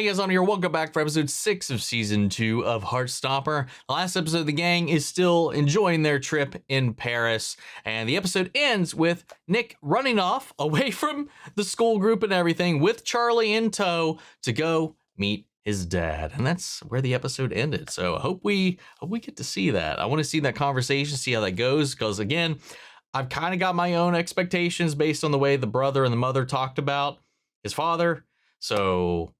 Hey guys, on here, welcome back for episode 6 of season 2 of Heartstopper. The last episode, the gang is still enjoying their trip in Paris, and the episode ends with Nick running off away from the school group and everything with Charlie in tow to go meet his dad. And that's where the episode ended. So I hope we get to see that. I want to see that conversation, see how that goes, because again, I've kind of got my own expectations based on the way the brother and the mother talked about his father. So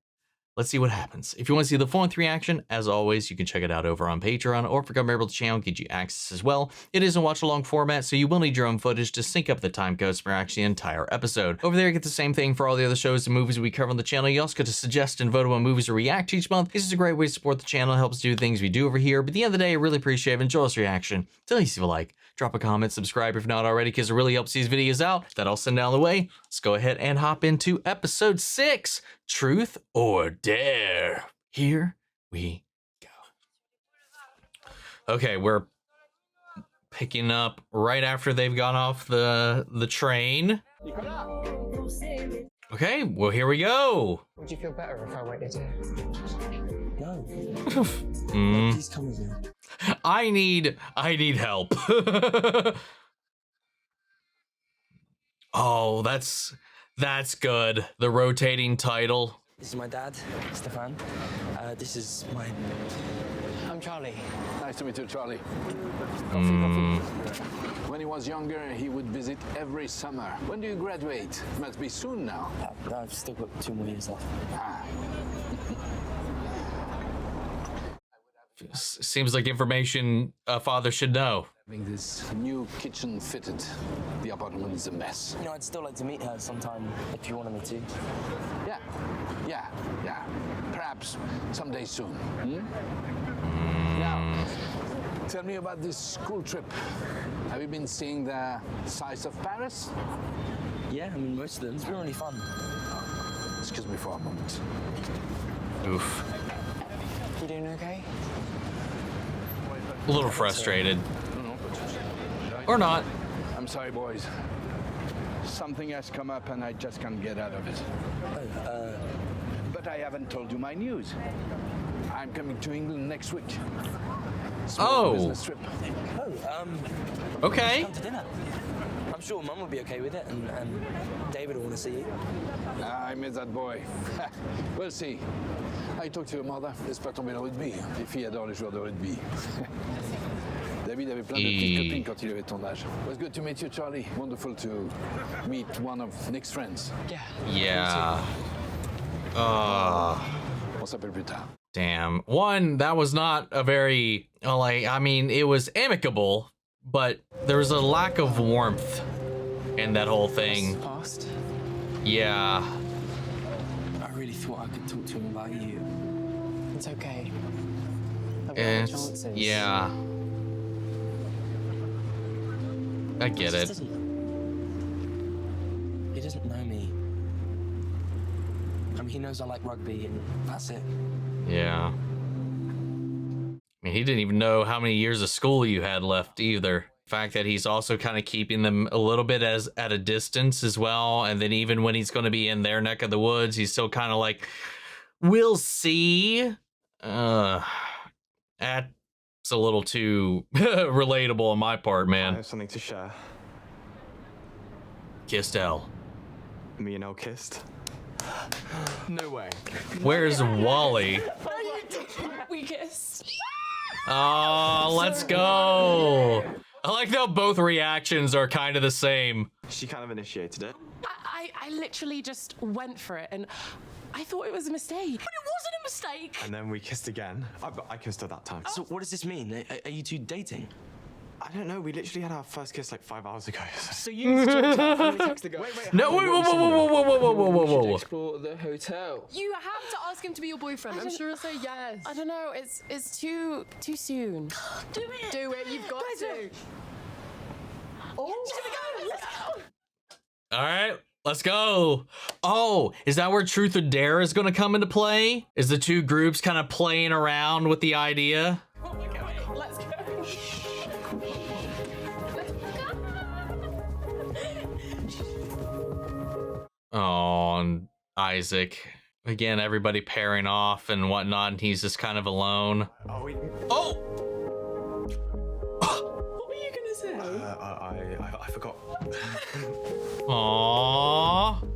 let's see what happens. If you want to see the full-length reaction, as always, you can check it out over on Patreon or become a member of the channel, get you access as well. It is a watch-along format, so you will need your own footage to sync up the time codes for actually the entire episode. Over there, you get the same thing for all the other shows and movies we cover on the channel. You also get to suggest and vote on what movies to react to each month. This is a great way to support the channel. It helps do things we do over here. But at the end of the day, I really appreciate it. Enjoy this reaction. Tell me if you like. Drop a comment, subscribe if not already, because it really helps these videos out. That all sent down the way. Let's go ahead and hop into episode 6, Truth or Dare. Here we go. Okay, we're picking up right after they've gone off the train. Okay, well, here we go. Would you feel better if I waited here? No. Please come with me. I need help. Oh, that's good. The rotating title. This is my dad, Stefan. This is my... I'm Charlie. Nice to meet you, Charlie. Mm. When he was younger, he would visit every summer. When do you graduate? Must be soon now. I've still got 2 more years left. Ah. Seems like information a father should know. Having this new kitchen fitted, the apartment is a mess. You know, I'd still like to meet her sometime if you wanted me to. Yeah. Perhaps someday soon. Now, tell me about this school trip. Have you been seeing the sights of Paris? Yeah, I mean, most of them. It's been really fun. Excuse me for a moment. Oof. You doing okay? A little frustrated. Or not. I'm sorry, boys. Something has come up and I just can't get out of it. But I haven't told you my news. I'm coming to England next week. Small business trip. Okay. Come to dinner. I'm sure Mum will be okay with it, and David will want to see you. I miss that boy. We'll see. I talked to your mother. J'espère tomber dans le rugby. Les filles adorent les joueurs de rugby. David avait plein de petites copines quand il avait ton âge. It was good to meet you, Charlie. Wonderful to meet one of Nick's friends. Yeah. On s'appelle plus tard. Damn. One, that was not a very, I mean, it was amicable, but there was a lack of warmth in that whole thing. Past. Yeah. I really thought I could talk to him about you. It's okay. It's, yeah. I get it. He doesn't know me. I mean, he knows I like rugby, and that's it. Yeah. I mean, he didn't even know how many years of school you had left either. The fact that he's also kind of keeping them a little bit as at a distance as well. And then even when he's going to be in their neck of the woods, he's still kind of like, we'll see. That's a little too relatable on my part, man. I have something to share. Kissed Elle. Me and Elle kissed. No way. Where's Wally? We kissed. Oh, let's go. I like how both reactions are kind of the same. She kind of initiated it. I literally just went for it, and I thought it was a mistake. But it wasn't a mistake. And then we kissed again. I kissed her that time. So what does this mean? Are you two dating? I don't know. We literally had our first kiss like 5 hours ago. So you talked to her and we texted the guy. No, wait, whoa. Explore the hotel. You have to ask him to be your boyfriend. I'm sure he'll say yes. I don't know. It's too soon. Do it. Do it. You've got to. Oh. Let's go. All right, let's go. Oh, is that where Truth or Dare is going to come into play? Is the two groups kind of playing around with the idea? Oh my God. Let's go. Oh, Isaac. Again, everybody pairing off and whatnot, and he's just kind of alone. Oh! What were you gonna say? I forgot. Aww.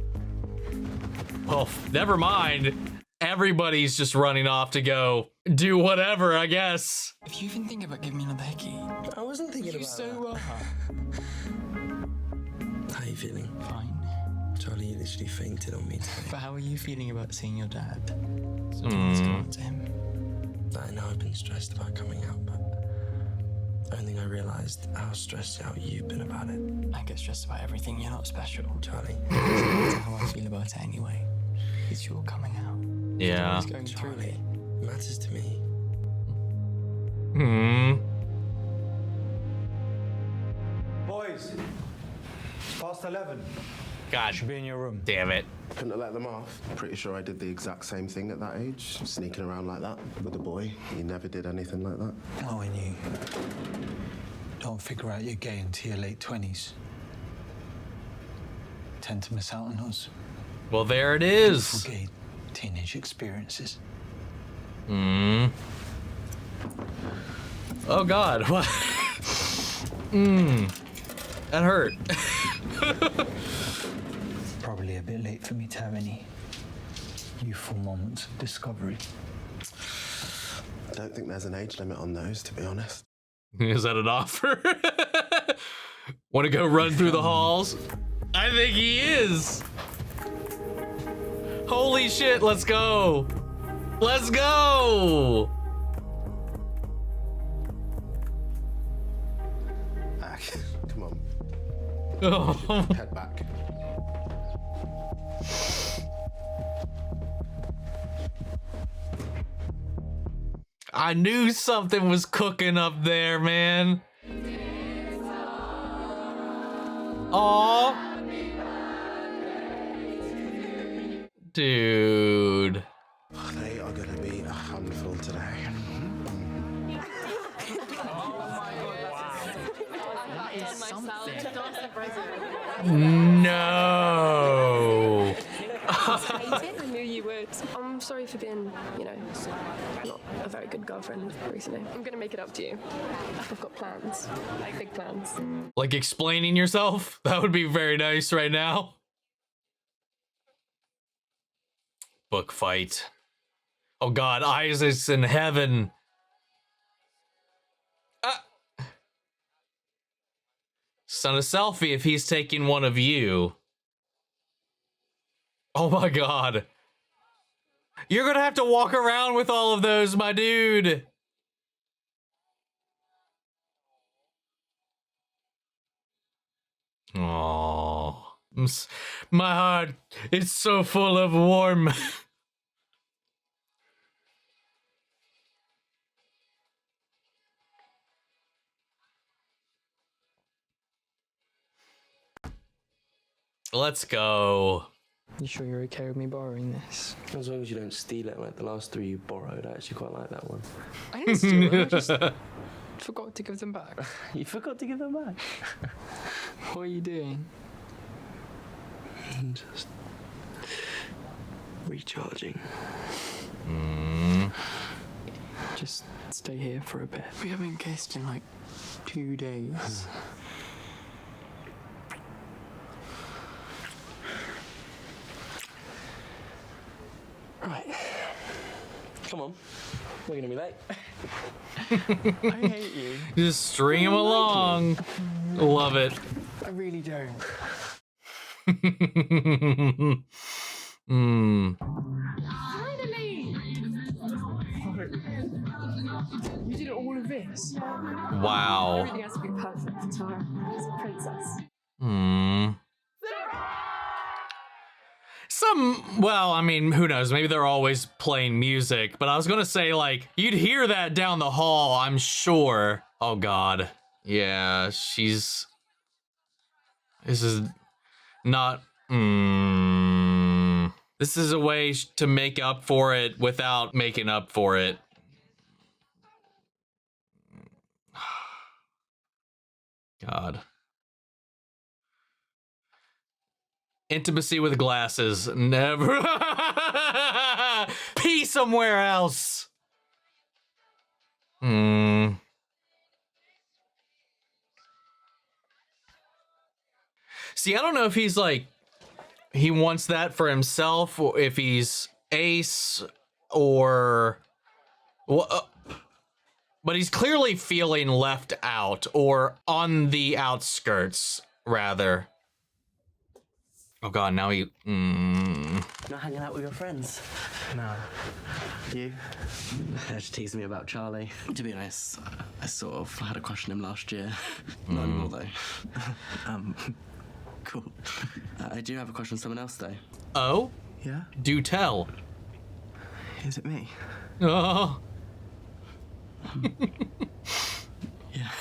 Well, never mind. Everybody's just running off to go do whatever, I guess. If you even think about giving me another hickey, I wasn't thinking you about so that. How are you feeling? Fine. Charlie, you literally fainted on me today. But how are you feeling about seeing your dad? What's Mm. going on to him? I know I've been stressed about coming out, but I don't think I realised how stressed out you've been about it. I get stressed about everything. You're not special. Charlie. That's how I feel about it anyway. It's your coming out. Yeah. It's going through it. It matters to me. Hmm. Boys, it's past 11. God Should be in your room. damn it. Couldn't have let them off. Pretty sure I did the exact same thing at that age, sneaking around like that with a boy. You never did anything like that. Oh, and you don't figure out you're gay until your late 20s. Tend to miss out on those Well, there it is. beautiful gay teenage experiences. Hmm. Oh God. What? Hmm. That hurt. Probably a bit late for me to have any youthful moments of discovery. I don't think there's an age limit on those, to be honest. Is that an offer? Want to go run through the halls? I think he is. Holy shit, let's go. Let's go. Ah, come on, Oh. head back. I knew something was cooking up there, man. Aw. Dude. They are gonna be a handful today. No. I knew you would. I'm sorry for being, not a very good girlfriend recently. I'm gonna make it up to you. I've got plans, big plans. Like explaining yourself? That would be very nice right now. Book fight. Oh God, Isaac's in heaven. Send a selfie if he's taking one of you. Oh my God. You're gonna have to walk around with all of those, my dude. Oh, my heart, it's so full of warm. Let's go. You sure you're okay with me borrowing this? As long as you don't steal it like the last three you borrowed, I actually quite like that one. I didn't steal them. I just forgot to give them back. You forgot to give them back. What are you doing? Just recharging. Just stay here for a bit. We haven't kissed in like 2 days. Right. Come on. We're gonna be late. I hate you. Just string him along. Love it. I really don't. Finally! You did all of this? Wow. Everything has to be perfect, Tara. She's a princess. Well, I mean, who knows? Maybe they're always playing music, but I was gonna say, like, you'd hear that down the hall, I'm sure. Oh, God. Yeah, this is not, This is a way to make up for it without making up for it. God. Intimacy with glasses. Never. Pee somewhere else. See, I don't know if he's like, he wants that for himself, or if he's ace, or... Well, but he's clearly feeling left out, or on the outskirts, rather. Oh god, now he... Not hanging out with your friends? No. You? They're just teasing me about Charlie. To be honest, I sort of had a crush on him last year. Not anymore, though. Cool. I do have a crush on someone else, though. Oh? Yeah? Do tell. Is it me? Oh. Yeah.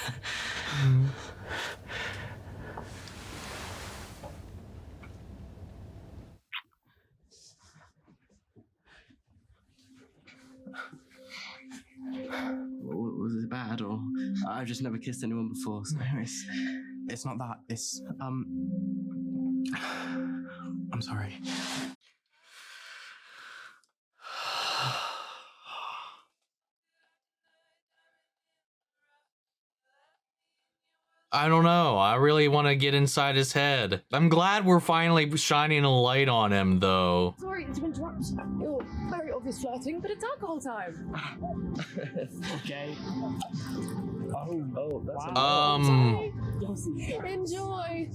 Was it bad, or I've just never kissed anyone before? So. No, it's not that. It's I'm sorry. I don't know. I really want to get inside his head. I'm glad we're finally shining a light on him, though. Sorry to interrupt your very obvious flirting, but it's alcohol time. Okay. That's enjoy.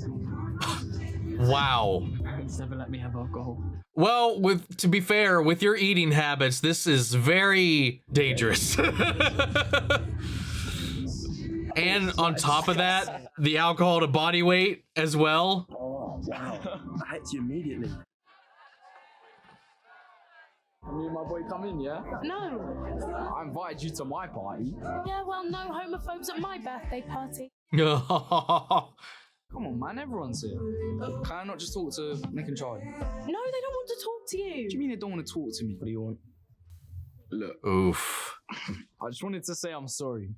Wow. It's never let me have alcohol. Well, to be fair, with your eating habits, this is very dangerous. And on top of that, the alcohol to body weight as well. Oh, wow. I hate you immediately. Me and my boy come in, yeah? No. I invited you to my party. Yeah, well, no homophobes at my birthday party. Come on, man, everyone's here. Can I not just talk to Nick and Charlie? No, they don't want to talk to you. What do you mean they don't want to talk to me? What do you want? Look. Oof. I just wanted to say I'm sorry.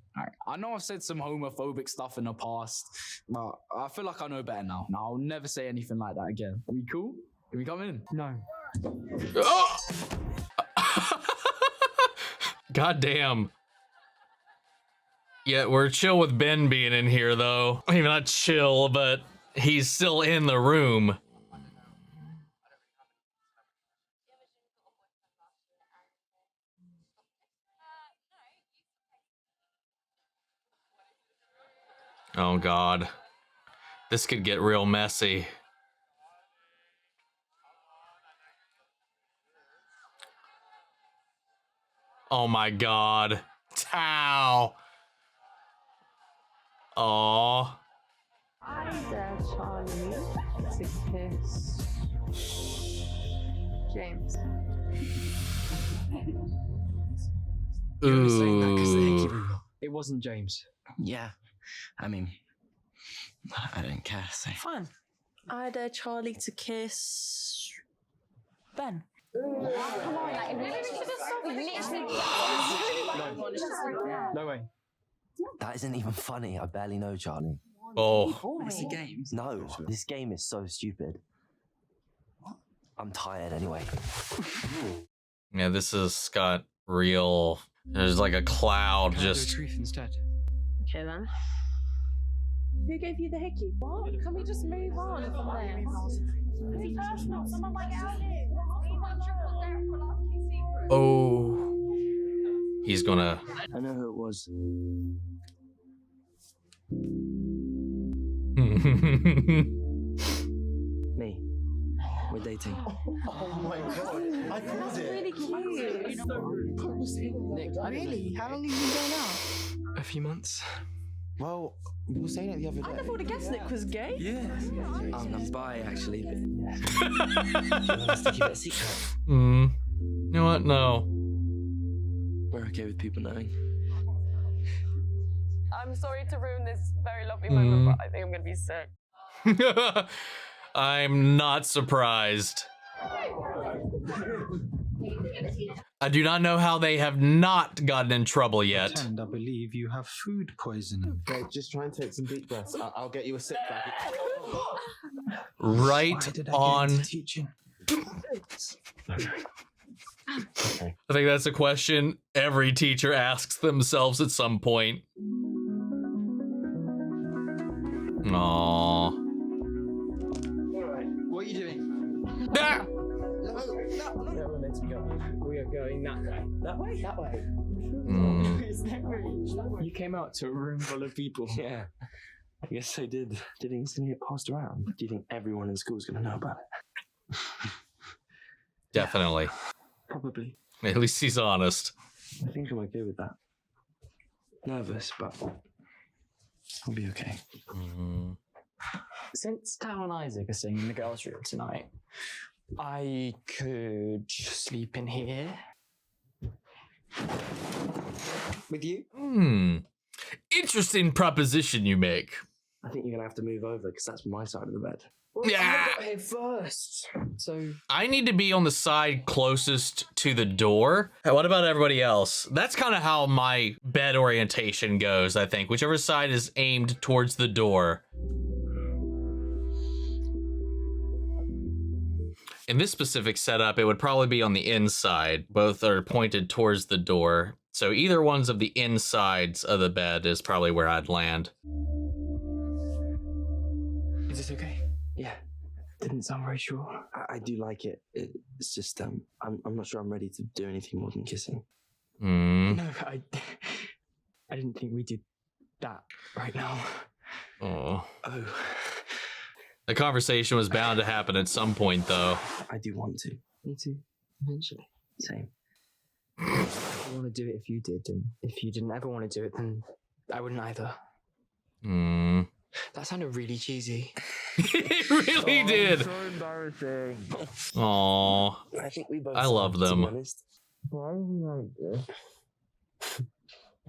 I know I've said some homophobic stuff in the past, but I feel like I know better now. Now, I'll never say anything like that again. Are we cool? Can we come in? No. Oh! God damn. Yeah, we're chill with Ben being in here, though. Maybe not chill, but he's still in the room. Oh, God. This could get real messy. Oh, my God. Tao. Aww. I dare Charlie to kiss James. Ooh. It wasn't James. Yeah. I mean, I don't care, so. Fine. I dare Charlie to kiss Ben. No way. That isn't even funny. I barely know Charlie. Oh. It's a game. No, this game is so stupid. I'm tired anyway. Yeah, this has got real... There's like a cloud just... Truth instead. Okay then. Who gave you the hickey? What? Can we just move on from this? It's personal. Someone like Albans. Oh. He's gonna... I know who it was. Me. We're dating. Oh my god, I called it. Really cute. Nick, Really? How long have you been going out? A few months. Well, we were saying it the other day. I never would have guessed Nick was gay. Yeah. I'm bi, actually, but... Let's keep it a secret. You know what? No. We're okay with people knowing. I'm sorry to ruin this very lovely moment, but I think I'm gonna be sick. I'm not surprised. I do not know how they have not gotten in trouble yet. Pretend I believe you have food poisoning. Okay, just try and take some deep breaths. I'll get you a sip bag. Right Why did I on. get into teaching? I think that's a question every teacher asks themselves at some point. Aww. What are you doing? Ah! No, we're meant to go. We are going that way. That way? That way. It's that way. You came out to a room full of people. Yeah. I guess I did. Do you think it's going to get passed around? Do you think everyone in school is going to know about it? Definitely. Probably. At least he's honest. I think I'm okay with that. Nervous, but I'll be okay. Since Tao and Isaac are staying in the girls' room tonight, I could sleep in here. With you? Interesting proposition you make. I think you're going to have to move over because that's my side of the bed. Well, Yeah. I got here first. So I need to be on the side closest to the door. Hey, what about everybody else? That's kind of how my bed orientation goes, I think. Whichever side is aimed towards the door. In this specific setup, it would probably be on the inside. Both are pointed towards the door. So either one's of the insides of the bed is probably where I'd land. is this okay? Yeah. Didn't sound very sure. I do like it. It's just, I'm not sure I'm ready to do anything more than kissing. No, I didn't think we did that right now. Oh. Oh. The conversation was bound to happen at some point, though. I do want to. Me too. Eventually. Same. I want to do it if you did, and if you didn't ever want to do it, then I wouldn't either. That sounded really cheesy. It really did. So embarrassing. Aww. I think we both. I love to be them. honest. Why are you like this?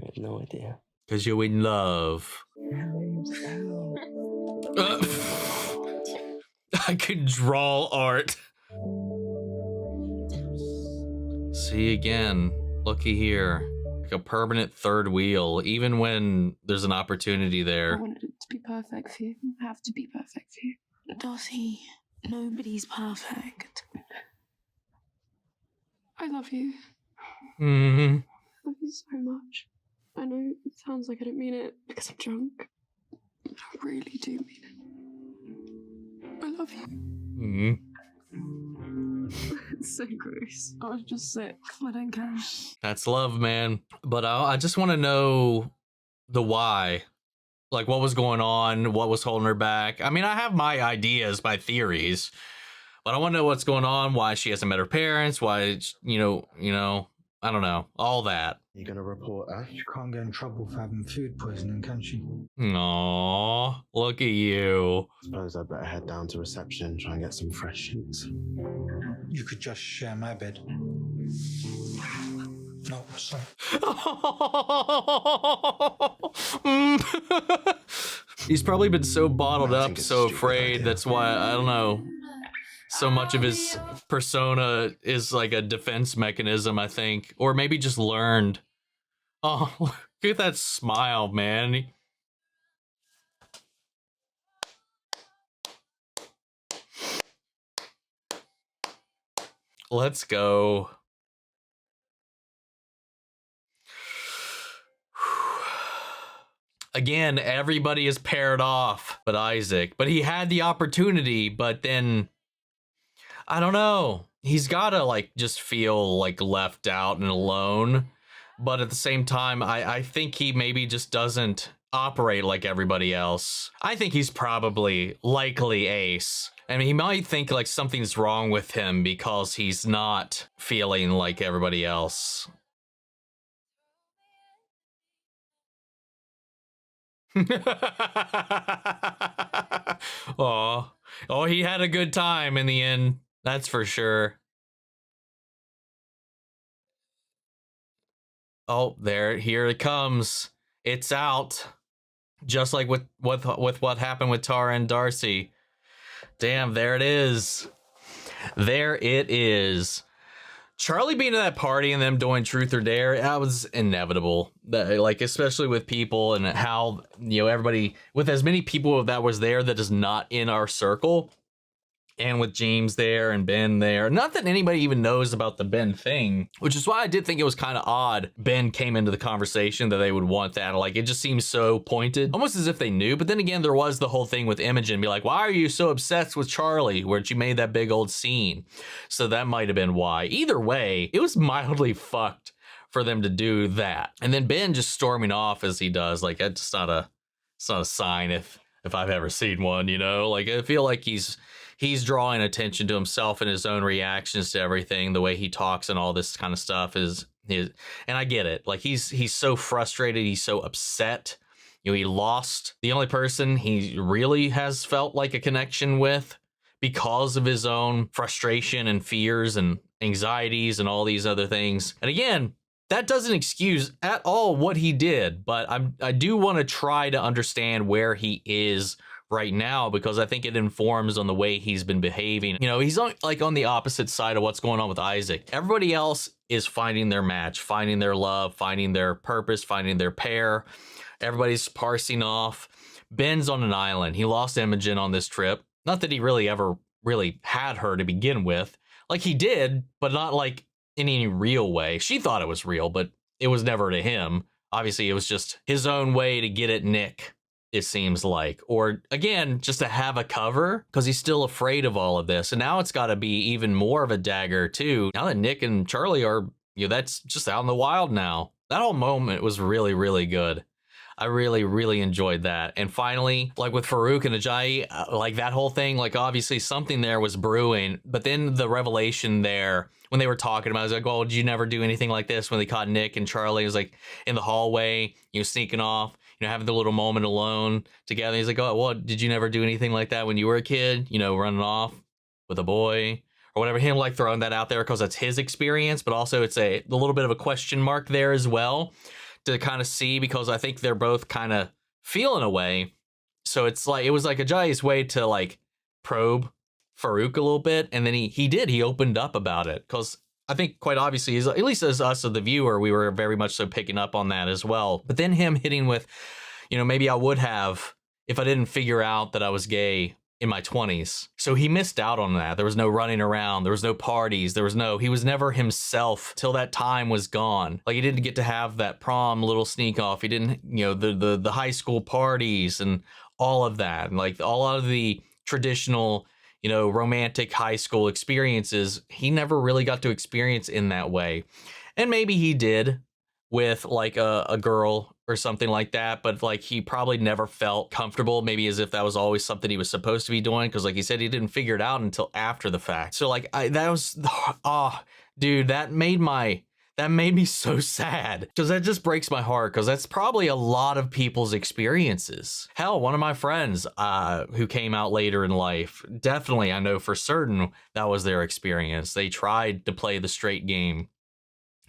I have no idea. Because you're in love. I can draw art. See again. Looky here. Like a permanent third wheel, even when there's an opportunity there. I wanted it to be perfect for you. I have to be perfect for you. Darcy, nobody's perfect. I love you. Mm-hmm. I love you so much. I know it sounds like I don't mean it because I'm drunk. But I really do mean it. I love you. Mm-hmm. It's so gross. I was just sick. I don't care. That's love, man. But I just want to know the why. Like, what was going on? What was holding her back? I mean, I have my ideas, my theories. But I want to know what's going on, why she hasn't met her parents, why, you know, I don't know. All that. You gonna report her? She can't get in trouble for having food poisoning, can she? Aww, look at you. Suppose I'd better head down to reception and try and get some fresh sheets. You could just share my bed. No, sorry. He's probably been so bottled I up, think it's so a stupid afraid. idea. That's why, I don't know. So much of his persona is like a defense mechanism, I think. Or maybe just learned. Oh, look at that smile, man. Let's go. Again, everybody is paired off but Isaac. But he had the opportunity, but then I don't know. He's gotta like just feel like left out and alone. But at the same time, I think he maybe just doesn't operate like everybody else. I think he's probably likely ace. I mean, he might think like something's wrong with him because he's not feeling like everybody else. Oh, he had a good time in the end. That's for sure. Oh, here it comes. It's out. Just like with what happened with Tara and Darcy. Damn, there it is. There it is. Charlie being at that party and them doing truth or dare, that was inevitable. Like, especially with people and how, you know, everybody, with as many people that was there that is not in our circle, and with James there and Ben there, not that anybody even knows about the Ben thing, which is why I did think it was kind of odd Ben came into the conversation that they would want that. Like, it just seems so pointed, almost as if they knew. But then again, there was the whole thing with Imogen, be like, why are you so obsessed with Charlie, where she made that big old scene? So that might have been why. Either way, it was mildly fucked for them to do that. And then Ben just storming off as he does, like, it's not a sign if I've ever seen one, you know? Like, I feel like he's drawing attention to himself and his own reactions to everything. The way he talks and all this kind of stuff is and I get it. Like, he's so frustrated. He's so upset. You know, he lost the only person he really has felt like a connection with because of his own frustration and fears and anxieties and all these other things. And again, that doesn't excuse at all what he did, but I do want to try to understand where he is right now, because I think it informs on the way he's been behaving. You know, he's on the opposite side of what's going on with Isaac. Everybody else is finding their match, finding their love, finding their purpose, finding their pair. Everybody's parsing off. Ben's on an island. He lost Imogen on this trip. Not that he really ever really had her to begin with. Like, he did, but not like in any real way. She thought it was real, but it was never to him. Obviously, it was just his own way to get at Nick, it seems like. Or again, just to have a cover, because he's still afraid of all of this. And now it's got to be even more of a dagger too. Now that Nick and Charlie are, you know, that's just out in the wild now. That whole moment was really, really good. I really, really enjoyed that. And finally, like with Farouk and Ajayi, like that whole thing, like obviously something there was brewing, but then the revelation there when they were talking about it, I was like, well, did you never do anything like this? When they caught Nick and Charlie, it was like in the hallway, you know, sneaking off, you know, having the little moment alone together. He's like, oh, well, did you never do anything like that when you were a kid? You know, running off with a boy or whatever. Him like throwing that out there because that's his experience, but also it's a little bit of a question mark there as well to kind of see, because I think they're both kind of feeling a way. So it's like, it was like Ajayi's way to like probe Farouk a little bit. And then he opened up about it, because I think quite obviously, at least as us as the viewer, we were very much so picking up on that as well. But then him hitting with, you know, maybe I would have if I didn't figure out that I was gay in my 20s. So he missed out on that. There was no running around. There was no parties. He was never himself till that time was gone. Like, he didn't get to have that prom little sneak off. He didn't, you know, the high school parties and all of that. And like all of the traditional, you know, romantic high school experiences, he never really got to experience in that way. And maybe he did with like a girl or something like that, but like he probably never felt comfortable, maybe as if that was always something he was supposed to be doing, because like he said, he didn't figure it out until after the fact. So like dude, that made me so sad, because that just breaks my heart, because that's probably a lot of people's experiences. Hell, one of my friends who came out later in life, definitely I know for certain that was their experience. They tried to play the straight game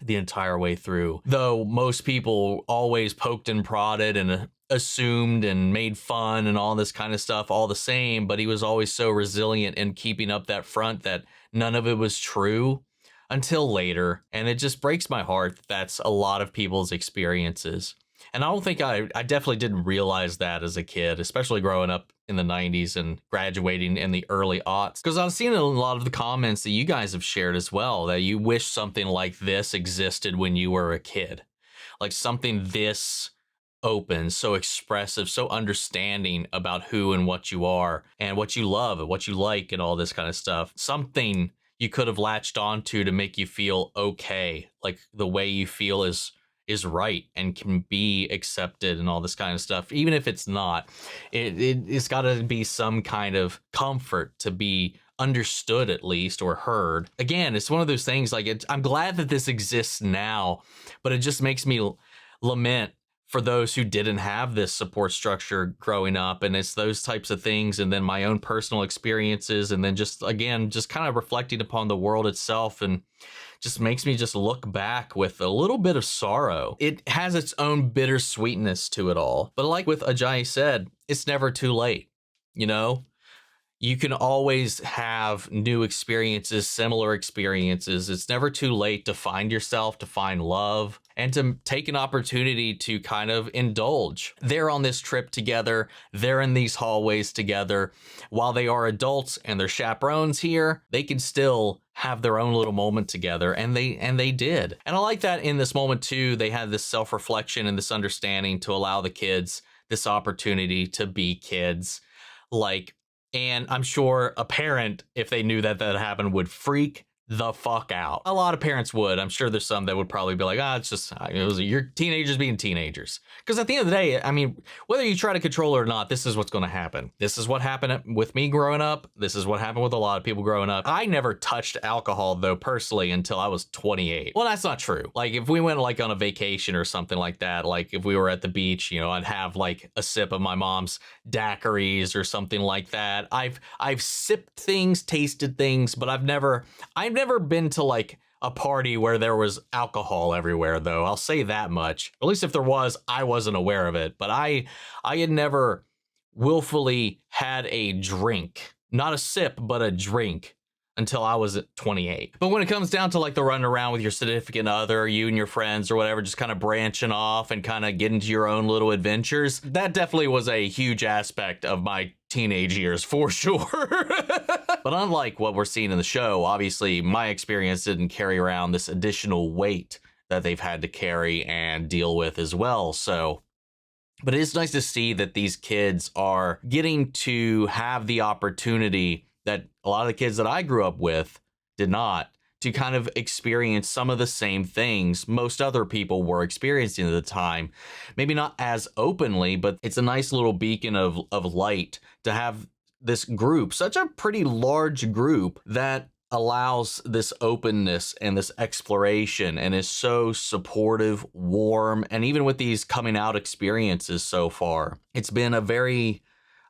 the entire way through, though most people always poked and prodded and assumed and made fun and all this kind of stuff all the same, but he was always so resilient in keeping up that front that none of it was true until later. And it just breaks my heart that that's a lot of people's experiences. And I don't think I definitely didn't realize that as a kid, especially growing up in the 90s and graduating in the early aughts. Because I've seen a lot of the comments that you guys have shared as well, that you wish something like this existed when you were a kid. Like something this open, so expressive, so understanding about who and what you are and what you love and what you like and all this kind of stuff. Something you could have latched onto to make you feel okay, like the way you feel is right and can be accepted and all this kind of stuff. Even if it's not, it's got to be some kind of comfort to be understood at least, or heard. Again, it's one of those things, like I'm glad that this exists now, but it just makes me lament for those who didn't have this support structure growing up. And it's those types of things, and then my own personal experiences, and then just kind of reflecting upon the world itself, and just makes me just look back with a little bit of sorrow. It has its own bittersweetness to it all. But like with Ajayi said, it's never too late. You know, you can always have new experiences, similar experiences. It's never too late to find yourself, to find love, and to take an opportunity to kind of indulge. They're on this trip together. They're in these hallways together. While they are adults and they're chaperones here, they can still have their own little moment together, and they did. And I like that in this moment too, they had this self-reflection and this understanding to allow the kids this opportunity to be kids. Like, and I'm sure a parent, if they knew that happened, would freak the fuck out. A lot of parents would. I'm sure there's some that would probably be like, it's just, it was your teenagers being teenagers. Because at the end of the day, I mean, whether you try to control it or not, this is what's going to happen. This is what happened with me growing up. This is what happened with a lot of people growing up. I never touched alcohol, though, personally, until I was 28. Well, that's not true. Like, if we went like on a vacation or something like that, like if we were at the beach, you know, I'd have like a sip of my mom's daiquiris or something like that. I've sipped things, tasted things, but I've never been to like a party where there was alcohol everywhere, though. I'll say that much. At least if there was, I wasn't aware of it. But I had never willfully had a drink, not a sip, but a drink, until I was at 28. But when it comes down to like the running around with your significant other, you and your friends or whatever, just kind of branching off and kind of getting to your own little adventures, that definitely was a huge aspect of my teenage years for sure. But unlike what we're seeing in the show, obviously my experience didn't carry around this additional weight that they've had to carry and deal with as well. So, but it is nice to see that these kids are getting to have the opportunity that a lot of the kids that I grew up with did not, to kind of experience some of the same things most other people were experiencing at the time. Maybe not as openly, but it's a nice little beacon of light to have this group, such a pretty large group, that allows this openness and this exploration and is so supportive, warm, and even with these coming out experiences so far, it's been a very,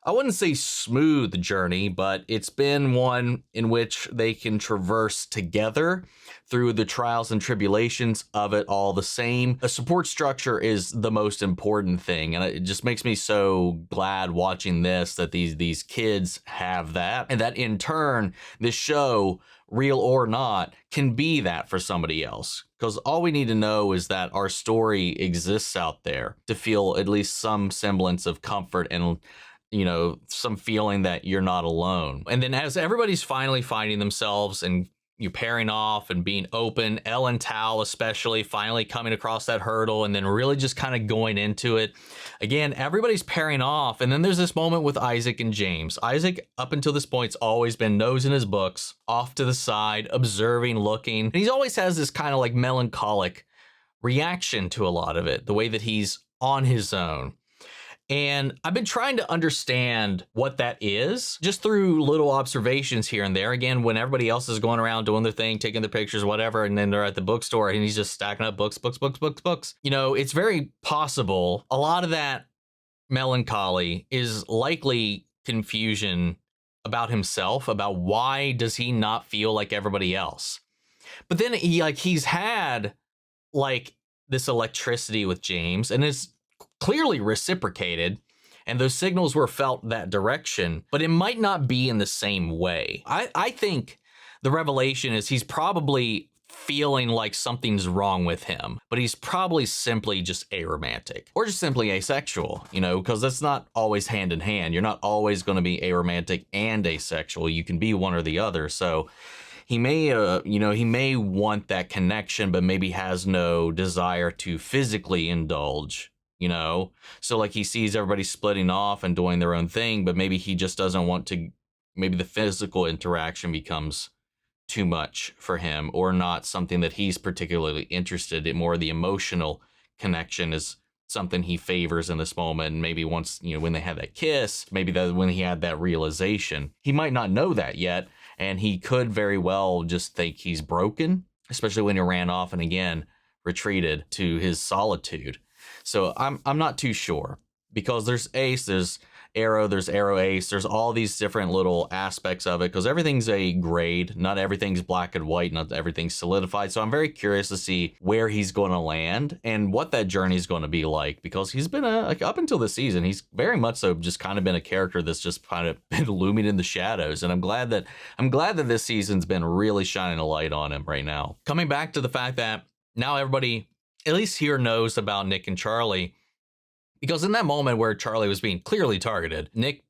I wouldn't say smooth journey, but it's been one in which they can traverse together through the trials and tribulations of it all the same. A support structure is the most important thing, and it just makes me so glad watching this, that these kids have that, and that in turn, this show, real or not, can be that for somebody else. Because all we need to know is that our story exists out there to feel at least some semblance of comfort and, you know, some feeling that you're not alone. And then as everybody's finally finding themselves and you pairing off and being open, Elle and Tao especially finally coming across that hurdle and then really just kind of going into it. Again, everybody's pairing off, and then there's this moment with Isaac and James. Isaac, up until this point, has always been nose in his books, off to the side, observing, looking. And he always has this kind of like melancholic reaction to a lot of it, the way that he's on his own. And I've been trying to understand what that is just through little observations here and there. Again, when everybody else is going around doing their thing, taking their pictures, whatever, and then they're at the bookstore and he's just stacking up books. You know, it's very possible a lot of that melancholy is likely confusion about himself, about why does he not feel like everybody else. But then he's had like this electricity with James, and it's clearly reciprocated, and those signals were felt that direction, but it might not be in the same way. I think the revelation is he's probably feeling like something's wrong with him, but he's probably simply just aromantic or just simply asexual, you know, because that's not always hand in hand. You're not always going to be aromantic and asexual. You can be one or the other. So he may, he may want that connection, but maybe has no desire to physically indulge. You know, so like he sees everybody splitting off and doing their own thing, but maybe he just doesn't want to, maybe the physical interaction becomes too much for him, or not something that he's particularly interested in. More the emotional connection is something he favors in this moment. And maybe once, you know, when they had that kiss, maybe that when he had that realization, he might not know that yet. And he could very well just think he's broken, especially when he ran off and again retreated to his solitude. So I'm not too sure, because there's Ace, there's Arrow, there's Arrow Ace, there's all these different little aspects of it because everything's a grade. Not everything's black and white, not everything's solidified. So I'm very curious to see where he's going to land and what that journey is going to be like, because he's been like up until this season, he's very much so just kind of been a character that's just kind of been looming in the shadows. And I'm glad that this season's been really shining a light on him right now. Coming back to the fact that now everybody, at least here, knows about Nick and Charlie. Because in that moment where Charlie was being clearly targeted, Nick,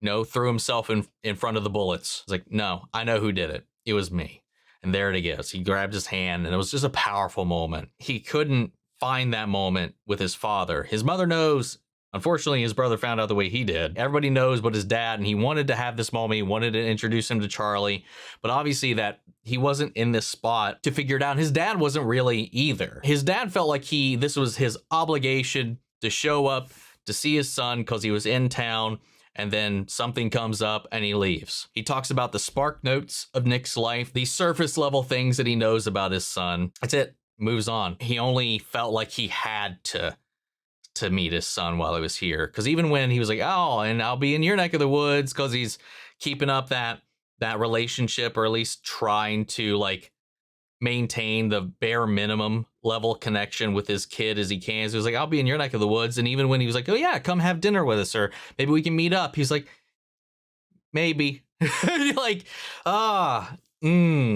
threw himself in front of the bullets. It's like, no, I know who did it. It was me. And there it is. He grabbed his hand, and it was just a powerful moment. He couldn't find that moment with his father. His mother knows. Unfortunately, his brother found out the way he did. Everybody knows but his dad, and he wanted to have this moment. He wanted to introduce him to Charlie. But obviously that he wasn't in this spot to figure it out. His dad wasn't really either. His dad felt like this was his obligation to show up to see his son because he was in town, and then something comes up and he leaves. He talks about the spark notes of Nick's life, the surface level things that he knows about his son. That's it. Moves on. He only felt like he had to meet his son while he was here, because even when he was like, oh, and I'll be in your neck of the woods, because he's keeping up that relationship, or at least trying to like maintain the bare minimum level connection with his kid as he can. So he was like, I'll be in your neck of the woods. And even when he was like, oh yeah, come have dinner with us, or maybe we can meet up, he's like, maybe. Like, yeah, I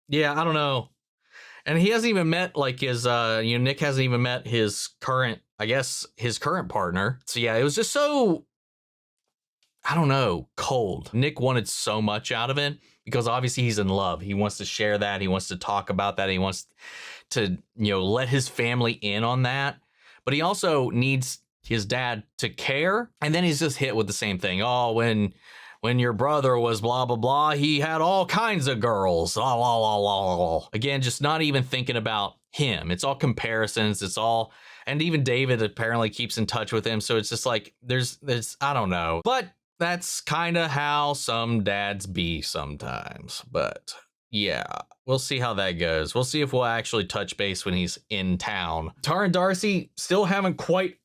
don't know. And he hasn't even met like his Nick hasn't even met his current partner. So yeah, it was just so, I don't know, cold. Nick wanted so much out of it because obviously he's in love. He wants to share that. He wants to talk about that. He wants to, let his family in on that. But he also needs his dad to care. And then he's just hit with the same thing. Oh, when your brother was blah, blah, blah, he had all kinds of girls. Blah, blah, blah, blah, blah. Again, just not even thinking about him. It's all comparisons. It's all, and even David apparently keeps in touch with him. So it's just like, there's, I don't know. But that's kind of how some dads be sometimes. But yeah, we'll see how that goes. We'll see if we'll actually touch base when he's in town. Tara and Darcy still haven't quite,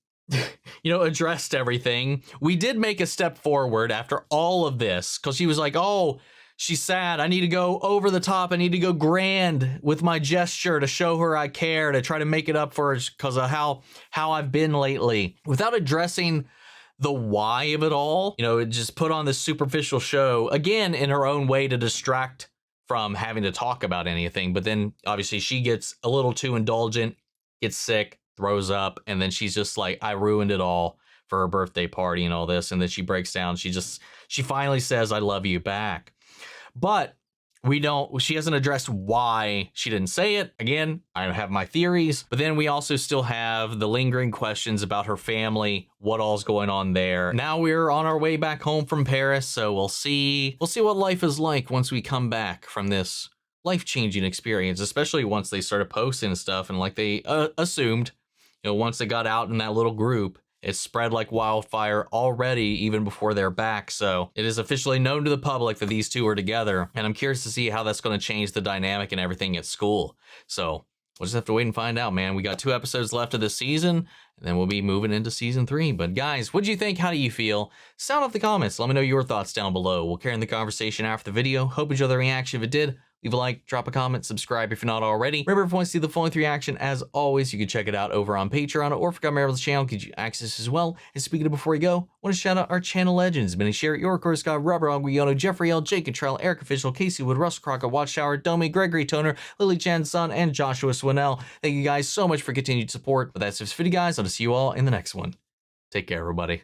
addressed everything. We did make a step forward after all of this, because she was like, oh, she's sad. I need to go over the top. I need to go grand with my gesture to show her I care, to try to make it up for her because of how I've been lately, without addressing the why of it all. It just put on this superficial show, again, in her own way to distract from having to talk about anything. But then obviously she gets a little too indulgent, gets sick, throws up, and then she's just like, I ruined it all for her birthday party and all this. And then she breaks down. She finally says, I love you back. But she hasn't addressed why she didn't say it. Again, I have my theories, but then we also still have the lingering questions about her family, what all's going on there. Now we're on our way back home from Paris, so we'll see what life is like once we come back from this life-changing experience, especially once they started posting stuff, and like they assumed, once they got out in that little group, it spread like wildfire already, even before they're back. So it is officially known to the public that these two are together. And I'm curious to see how that's going to change the dynamic and everything at school. So we'll just have to wait and find out, man. We got 2 episodes left of this season, and then we'll be moving into season 3. But guys, what do you think? How do you feel? Sound off the comments. Let me know your thoughts down below. We'll carry on the conversation after the video. Hope you enjoyed the reaction. If it did, leave a like, drop a comment, subscribe if you're not already. Remember, if you want to see the full length reaction, as always, you can check it out over on Patreon, or if you got my other channel, gives you access as well. And speaking of before we go, I want to shout out our channel legends: Benny Sherritt, York, Scott, Robert Aguiano, Jeffrey L, Jake Contrell, Eric Official, Casey Wood, Russell Crocker, Watchtower, Domi, Gregory Toner, Lily Chan's son, and Joshua Swinnell. Thank you guys so much for continued support. But that's it for this video, guys. I'll see you all in the next one. Take care, everybody.